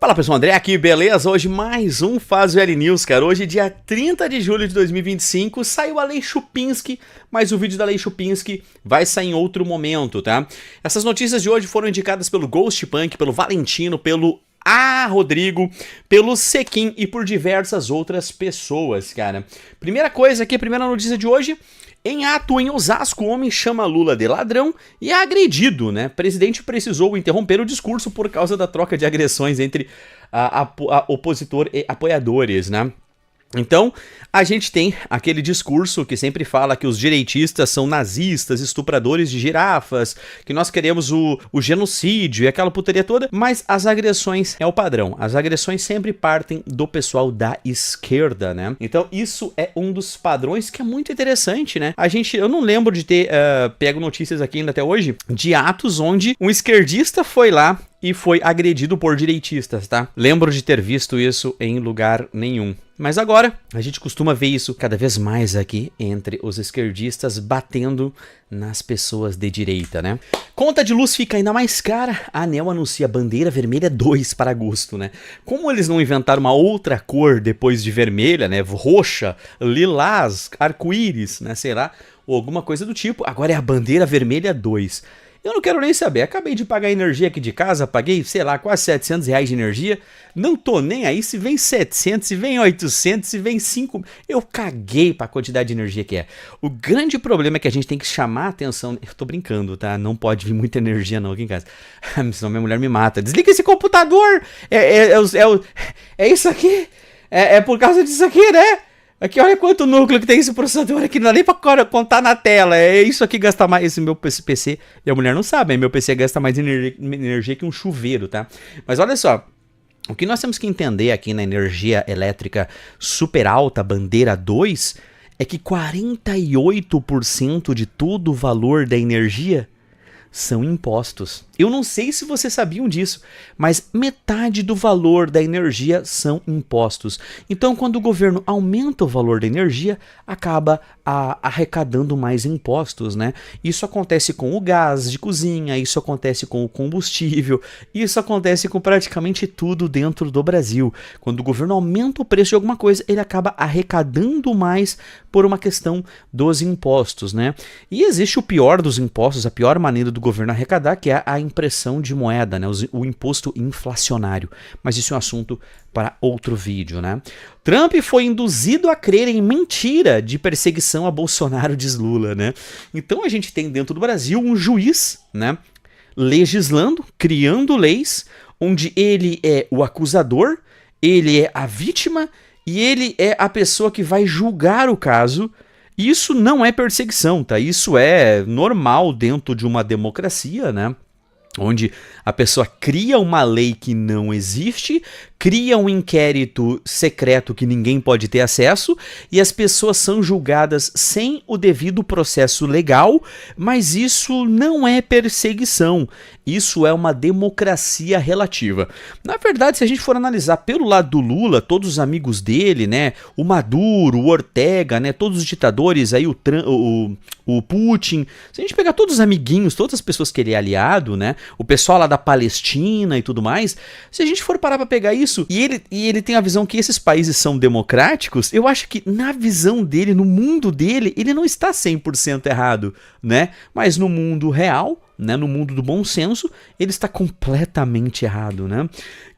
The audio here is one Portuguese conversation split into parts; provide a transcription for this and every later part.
Fala pessoal, André aqui, beleza? Hoje mais um Faz VL News, cara. Hoje, dia 30 de julho de 2025, saiu a Lei Chupinski, mas o vídeo da Lei Chupinski vai sair em outro momento, tá? Essas notícias de hoje foram indicadas pelo Ghost Punk, pelo Valentino, pelo Rodrigo, pelo Sequin e por diversas outras pessoas, cara. Primeira coisa aqui, primeira notícia de hoje. Em ato em Osasco, homem chama Lula de ladrão e é agredido, né? Presidente precisou interromper o discurso por causa da troca de agressões entre opositor e apoiadores, né? Então, a gente tem aquele discurso que sempre fala que os direitistas são nazistas, estupradores de girafas, que nós queremos o genocídio e aquela putaria toda, mas as agressões é o padrão. As agressões sempre partem do pessoal da esquerda, né? Então, isso é um dos padrões que é muito interessante, né? Eu não lembro de ter pego notícias aqui ainda até hoje de atos onde um esquerdista foi lá e foi agredido por direitistas, tá? Lembro de ter visto isso em lugar nenhum. Mas agora, a gente costuma ver isso cada vez mais aqui entre os esquerdistas batendo nas pessoas de direita, né? Conta de luz fica ainda mais cara. A ANEEL anuncia bandeira vermelha 2 para agosto, né? Como eles não inventaram uma outra cor depois de vermelha, né? Roxa, lilás, arco-íris, né? Sei lá, ou alguma coisa do tipo. Agora é a bandeira vermelha 2. Eu não quero nem saber, acabei de pagar energia aqui de casa, paguei, sei lá, quase R$700 de energia, não tô nem aí se vem 700, se vem 800, se vem 5, eu caguei pra quantidade de energia que é. O grande problema é que a gente tem que chamar a atenção, eu tô brincando, tá? Não pode vir muita energia não aqui em casa, senão minha mulher me mata. Desliga esse computador, é isso aqui, é por causa disso aqui, né? Aqui, olha quanto núcleo que tem esse processador aqui, não dá nem pra contar na tela. É isso aqui gasta mais, esse meu PC, e a mulher não sabe, meu PC gasta mais energia que um chuveiro, tá? Mas olha só, o que nós temos que entender aqui na energia elétrica super alta, bandeira 2, é que 48% de todo o valor da energia são impostos. Eu não sei se vocês sabiam disso, mas metade do valor da energia são impostos. Então, quando o governo aumenta o valor da energia, acaba arrecadando mais impostos, né? Isso acontece com o gás de cozinha, isso acontece com o combustível, isso acontece com praticamente tudo dentro do Brasil. Quando o governo aumenta o preço de alguma coisa, ele acaba arrecadando mais por uma questão dos impostos, né? E existe o pior dos impostos, a pior maneira do governo arrecadar, que é a impressão de moeda, né? O imposto inflacionário. Mas isso é um assunto para outro vídeo, né? Trump foi induzido a crer em mentira de perseguição a Bolsonaro, diz Lula, né? Então a gente tem dentro do Brasil um juiz, né, legislando, criando leis, onde ele é o acusador, ele é a vítima e ele é a pessoa que vai julgar o caso. Isso não é perseguição, tá? Isso é normal dentro de uma democracia, né? Onde a pessoa cria uma lei que não existe, cria um inquérito secreto que ninguém pode ter acesso e as pessoas são julgadas sem o devido processo legal, mas isso não é perseguição, isso é uma democracia relativa. Na verdade, se a gente for analisar pelo lado do Lula, todos os amigos dele, né, o Maduro, o Ortega, né, todos os ditadores, aí o Putin, se a gente pegar todos os amiguinhos, todas as pessoas que ele é aliado, né, o pessoal lá da Palestina e tudo mais, se a gente for parar pra pegar isso, e ele tem a visão que esses países são democráticos, eu acho que na visão dele, no mundo dele, ele não está 100% errado, né? Mas no mundo real, né, no mundo do bom senso, ele está completamente errado, né?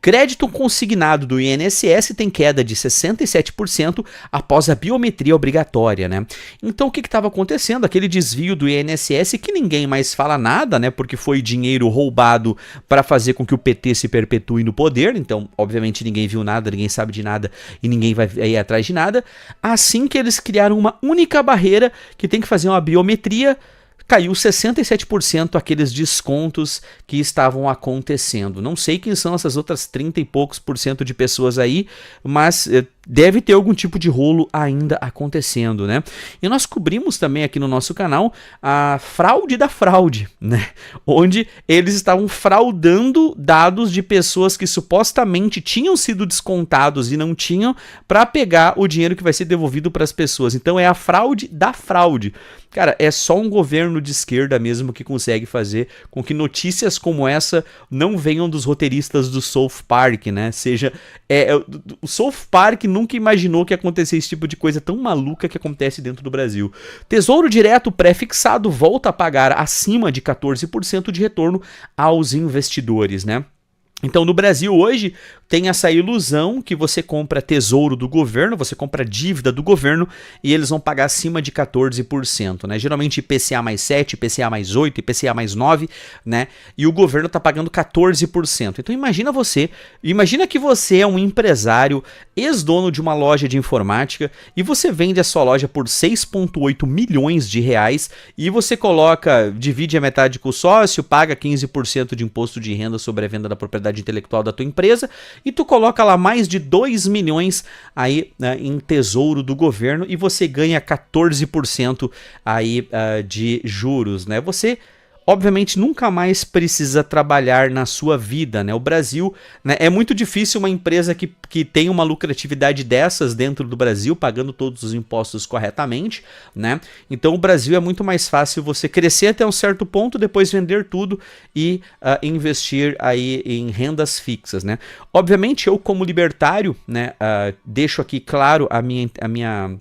Crédito consignado do INSS tem queda de 67% após a biometria obrigatória, né? Então o que estava acontecendo? Aquele desvio do INSS que ninguém mais fala nada, né? Porque foi dinheiro roubado para fazer com que o PT se perpetue no poder, então obviamente ninguém viu nada, ninguém sabe de nada e ninguém vai ir atrás de nada. Assim que eles criaram uma única barreira que tem que fazer uma biometria, caiu 67% aqueles descontos que estavam acontecendo. Não sei quem são essas outras 30 e poucos % de pessoas aí, mas deve ter algum tipo de rolo ainda acontecendo, né? E nós cobrimos também aqui no nosso canal a fraude da fraude, né? Onde eles estavam fraudando dados de pessoas que supostamente tinham sido descontados e não tinham, para pegar o dinheiro que vai ser devolvido para as pessoas. Então é a fraude da fraude. Cara, é só um governo de esquerda mesmo que consegue fazer com que notícias como essa não venham dos roteiristas do South Park, né? O South Park nunca imaginou que ia acontecer esse tipo de coisa tão maluca que acontece dentro do Brasil. Tesouro Direto pré-fixado volta a pagar acima de 14% de retorno aos investidores, né? Então, no Brasil hoje, tem essa ilusão que você compra tesouro do governo, você compra dívida do governo e eles vão pagar acima de 14%, né? Geralmente IPCA mais 7, IPCA mais 8, IPCA mais 9, né? E o governo está pagando 14%. Então, imagina que você é um empresário, ex-dono de uma loja de informática e você vende a sua loja por 6,8 milhões de reais e você divide a metade com o sócio, paga 15% de imposto de renda sobre a venda da propriedade intelectual da tua empresa e tu coloca lá mais de 2 milhões aí, né, em tesouro do governo e você ganha 14% aí, de juros, né? Você obviamente nunca mais precisa trabalhar na sua vida, né? O Brasil, né, é muito difícil uma empresa que tem uma lucratividade dessas dentro do Brasil, pagando todos os impostos corretamente, né? Então o Brasil é muito mais fácil você crescer até um certo ponto, depois vender tudo e investir aí em rendas fixas, né? Obviamente eu como libertário, né, deixo aqui claro a minha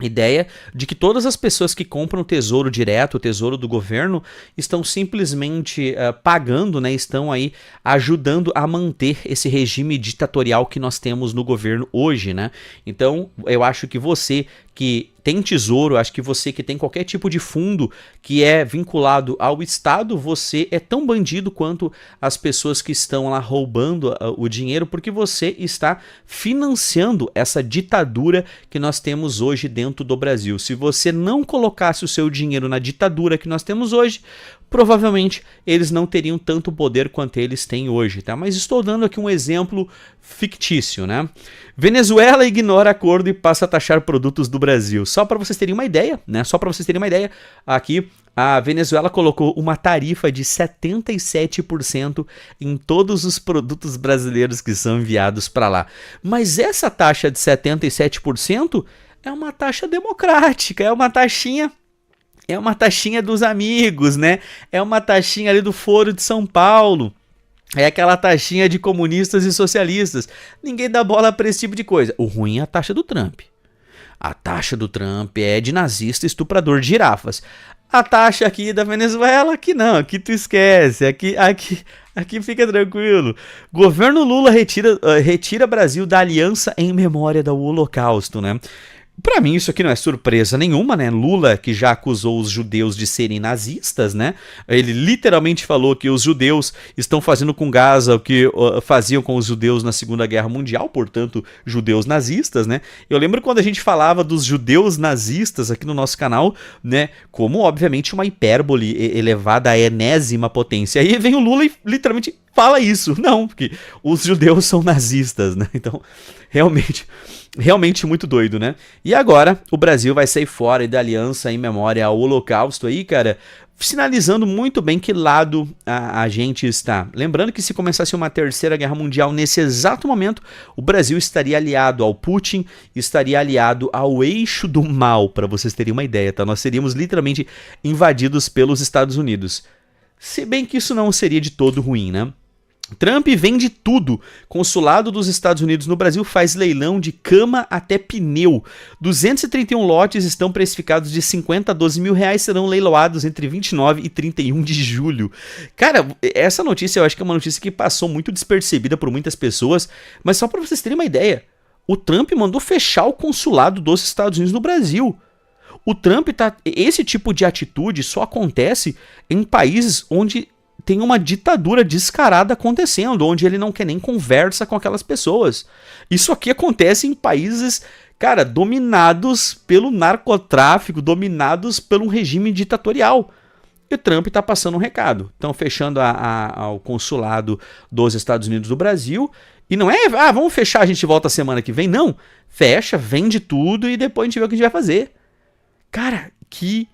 ideia de que todas as pessoas que compram tesouro direto, o tesouro do governo, estão simplesmente pagando, né, estão aí ajudando a manter esse regime ditatorial que nós temos no governo hoje, né? Então, eu acho que você que tem tesouro, acho que você que tem qualquer tipo de fundo que é vinculado ao Estado, você é tão bandido quanto as pessoas que estão lá roubando o dinheiro, porque você está financiando essa ditadura que nós temos hoje dentro do Brasil. Se você não colocasse o seu dinheiro na ditadura que nós temos hoje, provavelmente eles não teriam tanto poder quanto eles têm hoje, tá? Mas estou dando aqui um exemplo fictício, né? Venezuela ignora acordo e passa a taxar produtos do Brasil. Só para vocês terem uma ideia, né? Só para vocês terem uma ideia, aqui a Venezuela colocou uma tarifa de 77% em todos os produtos brasileiros que são enviados para lá. Mas essa taxa de 77% é uma taxa democrática, é uma taxinha dos amigos, né? É uma taxinha ali do Foro de São Paulo. É aquela taxinha de comunistas e socialistas. Ninguém dá bola para esse tipo de coisa. O ruim é a taxa do Trump. A taxa do Trump é de nazista estuprador de girafas. A taxa aqui da Venezuela, aqui não, aqui tu esquece, aqui fica tranquilo. Governo Lula retira Brasil da aliança em memória do Holocausto, né? Pra mim isso aqui não é surpresa nenhuma, né? Lula, que já acusou os judeus de serem nazistas, né? Ele literalmente falou que os judeus estão fazendo com Gaza o que faziam com os judeus na Segunda Guerra Mundial, portanto, judeus nazistas, né? Eu lembro quando a gente falava dos judeus nazistas aqui no nosso canal, né? Como, obviamente, uma hipérbole elevada à enésima potência. Aí vem o Lula e literalmente fala isso. Não, porque os judeus são nazistas, né? Então, realmente muito doido, né? E agora o Brasil vai sair fora da aliança em memória ao Holocausto aí, cara, sinalizando muito bem que lado a gente está. Lembrando que se começasse uma terceira guerra mundial nesse exato momento, o Brasil estaria aliado ao Putin, estaria aliado ao eixo do mal, para vocês terem uma ideia, tá? Nós seríamos literalmente invadidos pelos Estados Unidos. Se bem que isso não seria de todo ruim, né? Trump vende tudo. Consulado dos Estados Unidos no Brasil faz leilão de cama até pneu. 231 lotes estão precificados de 50 a 12 mil reais, serão leiloados entre 29 e 31 de julho. Cara, essa notícia eu acho que é uma notícia que passou muito despercebida por muitas pessoas, mas só para vocês terem uma ideia, o Trump mandou fechar o consulado dos Estados Unidos no Brasil. Esse tipo de atitude só acontece em países onde tem uma ditadura descarada acontecendo, onde ele não quer nem conversa com aquelas pessoas. Isso aqui acontece em países, cara, dominados pelo narcotráfico, dominados por um regime ditatorial. E o Trump está passando um recado. Estão fechando ao consulado dos Estados Unidos do Brasil. E não é, vamos fechar, a gente volta semana que vem. Não, fecha, vende tudo e depois a gente vê o que a gente vai fazer. Cara, que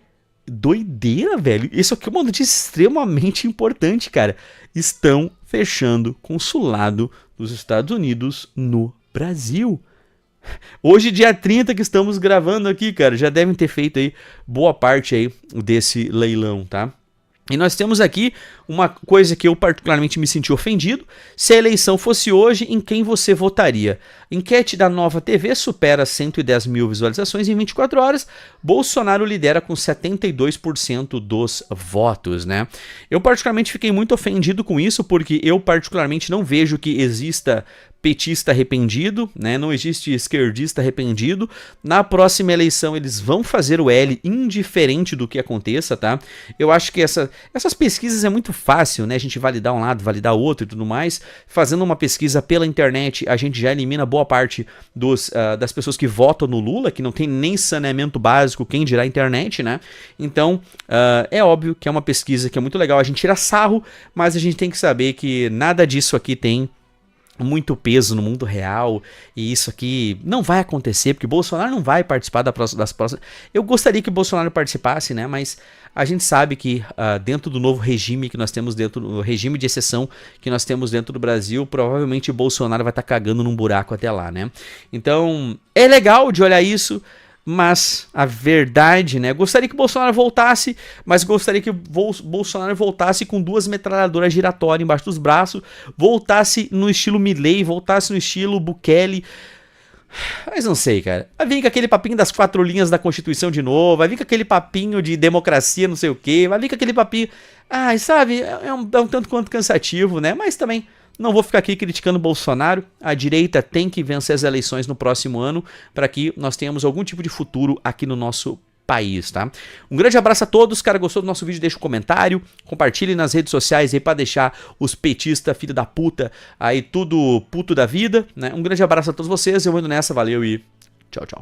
doideira, velho. Isso aqui é uma notícia extremamente importante, cara. Estão fechando consulado dos Estados Unidos no Brasil. Hoje, dia 30 que estamos gravando aqui, cara, já devem ter feito aí boa parte aí desse leilão, tá? E nós temos aqui uma coisa que eu particularmente me senti ofendido. Se a eleição fosse hoje, em quem você votaria? Enquete da Nova TV supera 110 mil visualizações em 24 horas. Bolsonaro lidera com 72% dos votos, né? Eu particularmente fiquei muito ofendido com isso, porque eu particularmente não vejo que exista petista arrependido, né? Não existe esquerdista arrependido. Na próxima eleição eles vão fazer o L indiferente do que aconteça, tá? Eu acho que essas pesquisas é muito fácil, né? A gente validar um lado, validar outro e tudo mais. Fazendo uma pesquisa pela internet, a gente já elimina boa parte das pessoas que votam no Lula, que não tem nem saneamento básico, quem dirá internet, né? Então, é óbvio que é uma pesquisa que é muito legal. A gente tira sarro, mas a gente tem que saber que nada disso aqui tem muito peso no mundo real, e isso aqui não vai acontecer, porque Bolsonaro não vai participar das próximas. Eu gostaria que o Bolsonaro participasse, né? Mas a gente sabe que dentro do novo regime que nós temos dentro do regime de exceção que nós temos dentro do Brasil, provavelmente o Bolsonaro vai estar cagando num buraco até lá, né? Então, é legal de olhar isso. Mas a verdade, né? Gostaria que o Bolsonaro voltasse, mas gostaria que o Bolsonaro voltasse com 2 metralhadoras giratórias embaixo dos braços, voltasse no estilo Milei, voltasse no estilo Bukele. Mas não sei, cara. Vai vir com aquele papinho das 4 linhas da Constituição de novo, vai vir com aquele papinho de democracia, não sei o quê, vai vir com aquele papinho. Ah, sabe, é um tanto quanto cansativo, né? Mas também. Não vou ficar aqui criticando o Bolsonaro. A direita tem que vencer as eleições no próximo ano para que nós tenhamos algum tipo de futuro aqui no nosso país, tá? Um grande abraço a todos. Cara, gostou do nosso vídeo? Deixa um comentário, compartilhe nas redes sociais aí para deixar os petistas, filho da puta, aí tudo puto da vida, né? Um grande abraço a todos vocês. Eu vou indo nessa, valeu e tchau, tchau.